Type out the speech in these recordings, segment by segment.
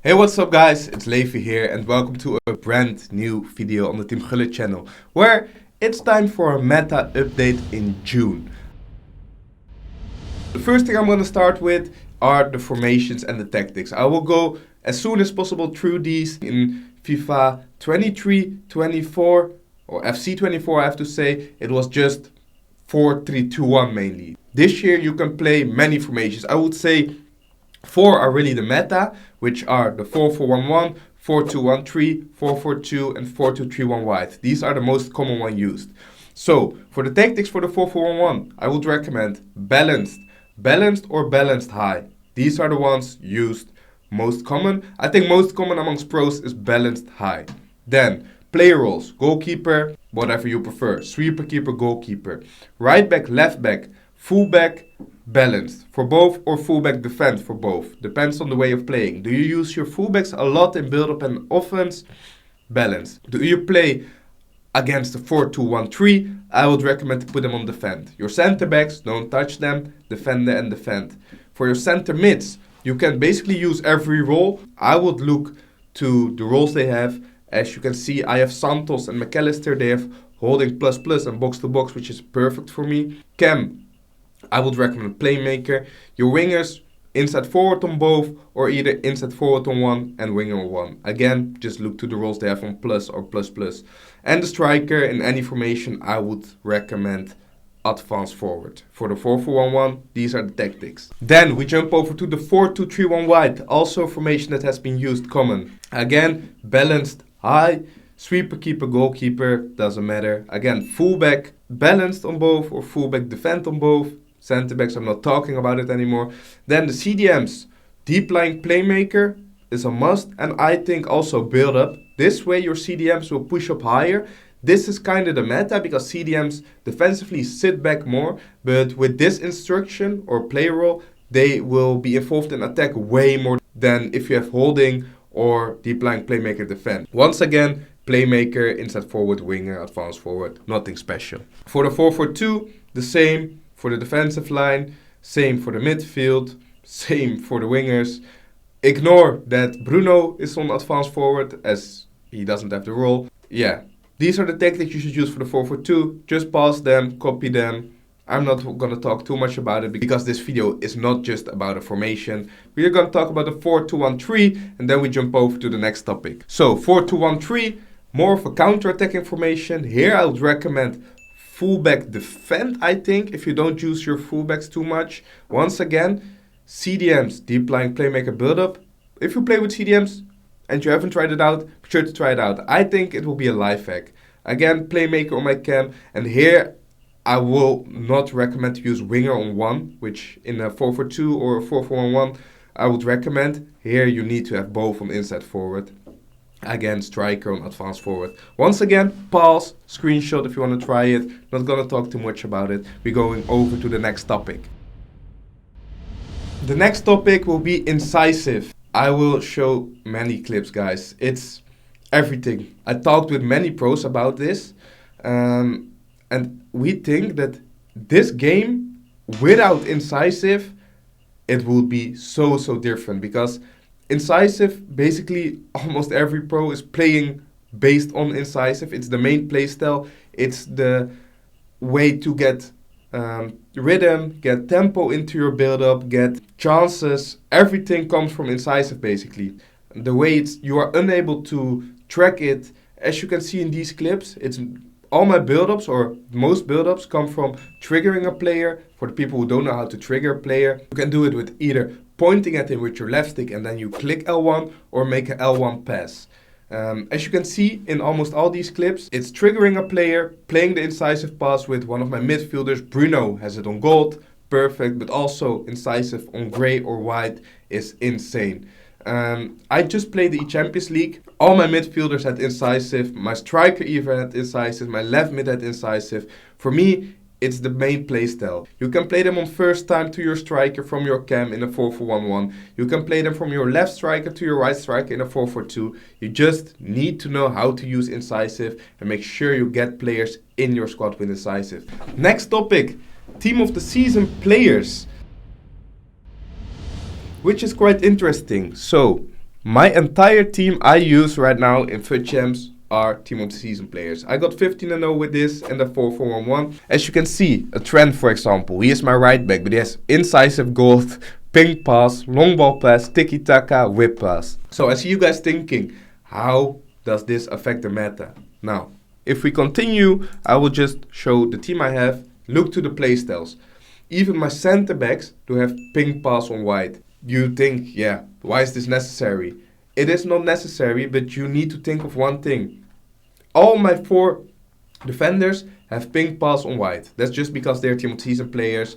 Hey, what's up guys, it's Levi here and welcome to a brand new video on the Team Gullit channel, where it's time for a meta update in June. The first thing I'm going to start with are the formations and the tactics. I will go as soon as possible through these in FIFA 23, 24 or FC 24 I have to say. It was just 4-3-2-1 mainly. This year you can play many formations. I would say 4 are really the meta, which are the 4-4-1-1, 4-2-1-3, 4-4-2 and 4-2-3-1 wide. These are the most common one used. So, for the tactics for the 4-4-1-1, I would recommend balanced or balanced high. These are the ones used most common. I think most common amongst pros is balanced high. Then, player roles, goalkeeper, whatever you prefer, sweeper, keeper, goalkeeper, right back, left back, full back, balanced for both or fullback defense for both. Depends on the way of playing. Do you use your fullbacks a lot in build-up and offense? Balanced. Do you play against the 4-2-1-3? I would recommend to put them on defend. Your center backs, don't touch them. Defend and defend. For your center mids, you can basically use every role. I would look to the roles they have. As you can see, I have Santos and McAllister. They have holding plus and box to box, which is perfect for me. Cam, I would recommend playmaker. Your wingers, inside forward on both, or either inside forward on one and winger on one. Again, just look to the roles they have on plus or plus. And the striker, in any formation, I would recommend advanced forward. For the 4-4-1-1, these are the tactics. Then we jump over to the 4-2-3-1 wide. Also a formation that has been used common. Again, balanced high. Sweeper, keeper, goalkeeper, doesn't matter. Again, fullback, balanced on both or fullback defend on both. Center backs, I'm not talking about it anymore. Then the CDMs, deep lying playmaker is a must, and I think also build up. This way your CDMs will push up higher. This is kind of the meta because CDMs defensively sit back more, but with this instruction or play role, they will be involved in attack way more than if you have holding or deep lying playmaker defend. Once again, playmaker, inside forward, winger, advanced forward, nothing special. For the 4-4-2, the same. For the defensive line, same for the midfield, same for the wingers. Ignore that Bruno is on advanced forward as he doesn't have the role. Yeah, these are the tactics you should use for the 4-4-2. Just pause them, copy them. I'm not going to talk too much about it because this video is not just about a formation. We are going to talk about the 4-2-1-3 and then we jump over to the next topic. So 4-2-1-3, more of a counter-attacking formation. Here I would recommend fullback defend, I think, if you don't use your fullbacks too much. Once again, CDMs, deep lying playmaker build up. If you play with CDMs and you haven't tried it out, be sure to try it out. I think it will be a life hack. Again, playmaker on my cam, and here I will not recommend to use winger on one, which in a 4-4-2 or a 4-4-1-1 I would recommend. Here you need to have both on inside forward. Again, striker on advanced forward. Once again, pause, screenshot if you want to try it. Not gonna talk too much about it. We're going over to the next topic. The next topic will be incisive. I will show many clips, guys. It's everything. I talked with many pros about this. And we think that this game, without incisive, it would be so different. Because incisive, basically almost every pro is playing based on incisive. It's the main playstyle. It's the way to get rhythm, get tempo into your build-up, get chances. Everything comes from incisive basically. The way you are unable to track it, as you can see in these clips, it's all my build-ups or most build-ups come from triggering a player. For the people who don't know how to trigger a player, you can do it with either pointing at him with your left stick and then you click L1 or make a L1 pass. As you can see in almost all these clips, it's triggering a player, playing the incisive pass with one of my midfielders. Bruno has it on gold, perfect, but also incisive on grey or white is insane. I just played the Champions League. All my midfielders had incisive, my striker even had incisive, my left mid had incisive. For me, it's the main playstyle. You can play them on first time to your striker from your cam in a 4-4-1-1. You can play them from your left striker to your right striker in a 4-4-2. You just need to know how to use incisive and make sure you get players in your squad with incisive. Next topic, team of the season players, which is quite interesting. So My entire team I use right now in FUT Champs are Team of the Season players. I got 15-0 with this and the 4-4-1-1. As you can see, a trend for example, he is my right back, but he has incisive goals, ping pass, long ball pass, tiki-taka, whip pass. So I see you guys thinking, how does this affect the meta? Now, if we continue, I will just show the team I have, look to the playstyles. Even my center backs do have ping pass on wide. You think, yeah, why is this necessary? It is not necessary, but you need to think of one thing. All my 4 defenders have ping pass on wide. That's just because they're Team of the Season players.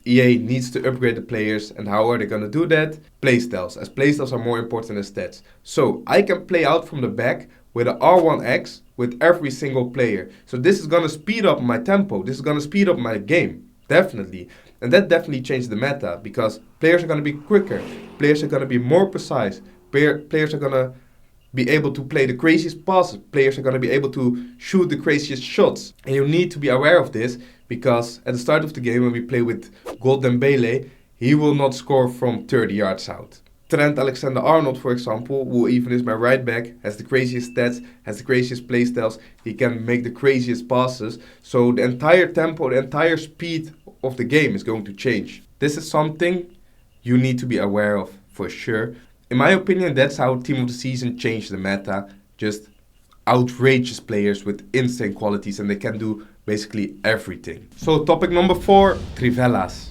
EA needs to upgrade the players, and how are they going to do that? Playstyles, as playstyles are more important than stats. So I can play out from the back with an R1X with every single player. So this is going to speed up my tempo. This is going to speed up my game, definitely. And that definitely changed the meta, because players are going to be quicker, players are going to be more precise, players are going to be able to play the craziest passes, players are going to be able to shoot the craziest shots. And you need to be aware of this, because at the start of the game when we play with Dembele, he will not score from 30 yards out. Trent Alexander-Arnold, for example, who even is my right back, has the craziest stats, has the craziest playstyles, he can make the craziest passes. So the entire tempo, the entire speed of the game is going to change. This is something you need to be aware of for sure. In my opinion, that's how Team of the Season changed the meta. Just outrageous players with insane qualities, and they can do basically everything. So topic number 4, Trivelas.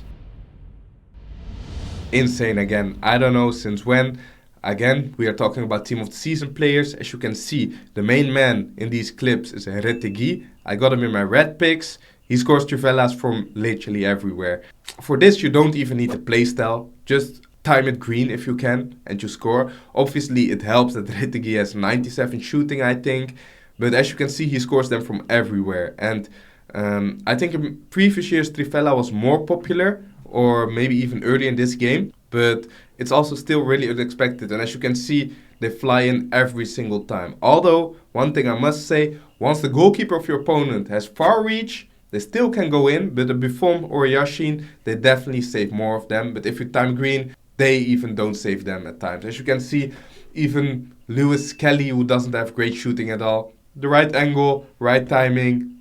Insane again. I don't know since when. Again, we are talking about Team of the Season players. As you can see, the main man in these clips is Retegui. I got him in my red picks. He scores Trivelas from literally everywhere. For this, you don't even need the playstyle. Just time it green if you can and you score. Obviously, it helps that Retegui has 97 shooting, I think. But as you can see, he scores them from everywhere. And I think in previous years, Trivela was more popular, or maybe even early in this game. But it's also still really unexpected. And as you can see, they fly in every single time. Although, one thing I must say, once the goalkeeper of your opponent has far reach, they still can go in. But a Buffon or a Yashin, they definitely save more of them. But if you time green, they even don't save them at times. As you can see, even Lewis Kelly, who doesn't have great shooting at all, the right angle, right timing,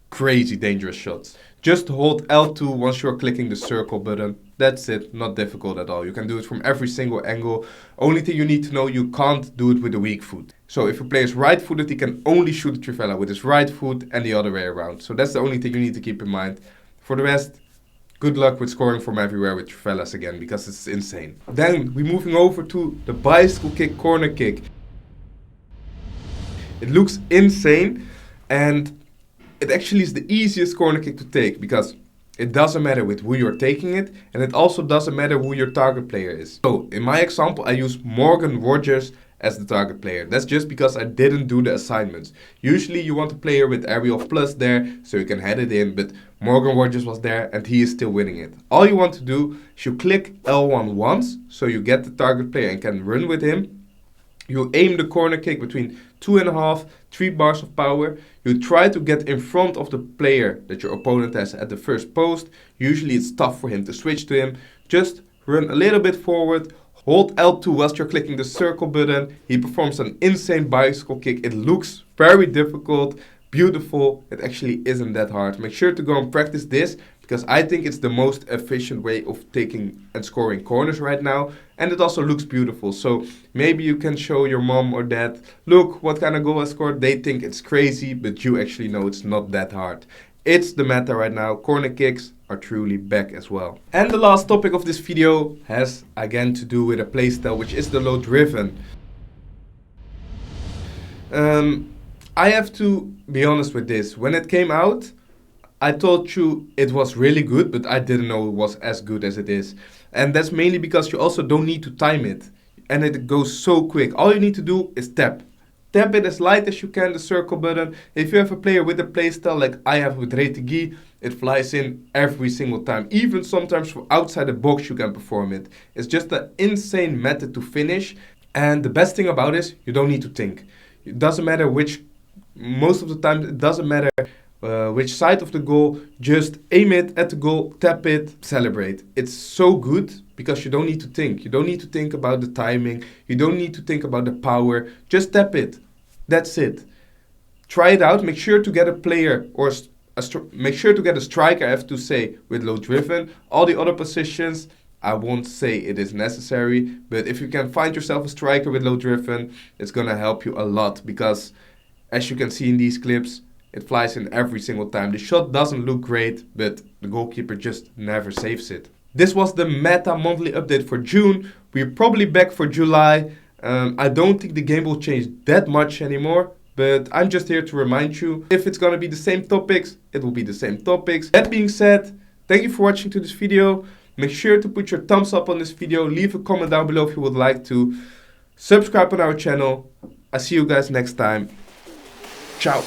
crazy dangerous shots. Just hold L2 once you're clicking the circle button. That's it, not difficult at all. You can do it from every single angle. Only thing you need to know, you can't do it with a weak foot. So if a player is right-footed, he can only shoot Trivela with his right foot and the other way around. So that's the only thing you need to keep in mind. For the rest, good luck with scoring from everywhere with Trivelas again, because it's insane. Then we're moving over to the bicycle kick, corner kick. It looks insane, and it actually is the easiest corner kick to take, because it doesn't matter with who you're taking it, and it also doesn't matter who your target player is. So in my example, I use Morgan Rogers as the target player. That's just because I didn't do the assignments. Usually you want a player with area of plus there, so you can head it in, but Morgan Rogers was there and he is still winning it. All you want to do is you click L1 once, so you get the target player and can run with him. You aim the corner kick between 2.5, 3 bars of power. You try to get in front of the player that your opponent has at the first post. Usually it's tough for him to switch to him. Just run a little bit forward. Hold L2 whilst you're clicking the circle button. He performs an insane bicycle kick. It looks very difficult, beautiful. It actually isn't that hard. Make sure to go and practice this, because I think it's the most efficient way of taking and scoring corners right now. And it also looks beautiful. So maybe you can show your mom or dad, look what kind of goal I scored. They think it's crazy, but you actually know it's not that hard. It's the meta right now. Corner kicks are truly back as well. And the last topic of this video has again to do with a playstyle, which is the low driven. I have to be honest with this. When it came out, I told you it was really good, but I didn't know it was as good as it is. And that's mainly because you also don't need to time it. And it goes so quick. All you need to do is tap. Tap it as light as you can, the circle button. If you have a player with a playstyle like I have with Retegui, it flies in every single time. Even sometimes from outside the box you can perform it. It's just an insane method to finish. And the best thing about it is you don't need to think. It doesn't matter which, most of the time it doesn't matter which side of the goal, just aim it at the goal, tap it, celebrate. It's so good because you don't need to think. You don't need to think about the timing. You don't need to think about the power. Just tap it. That's it. Try it out. Make sure to get a player or make sure to get a striker, I have to say, with low driven. All the other positions, I won't say it is necessary, but if you can find yourself a striker with low driven, it's gonna help you a lot because, as you can see in these clips, it flies in every single time. The shot doesn't look great, but the goalkeeper just never saves it. This was the meta monthly update for June. We're probably back for July. I don't think the game will change that much anymore, but I'm just here to remind you, if it's gonna be the same topics, it will be the same topics. That being said, thank you for watching to this video. Make sure to put your thumbs up on this video. Leave a comment down below if you would like to. Subscribe on our channel. I see you guys next time. Ciao.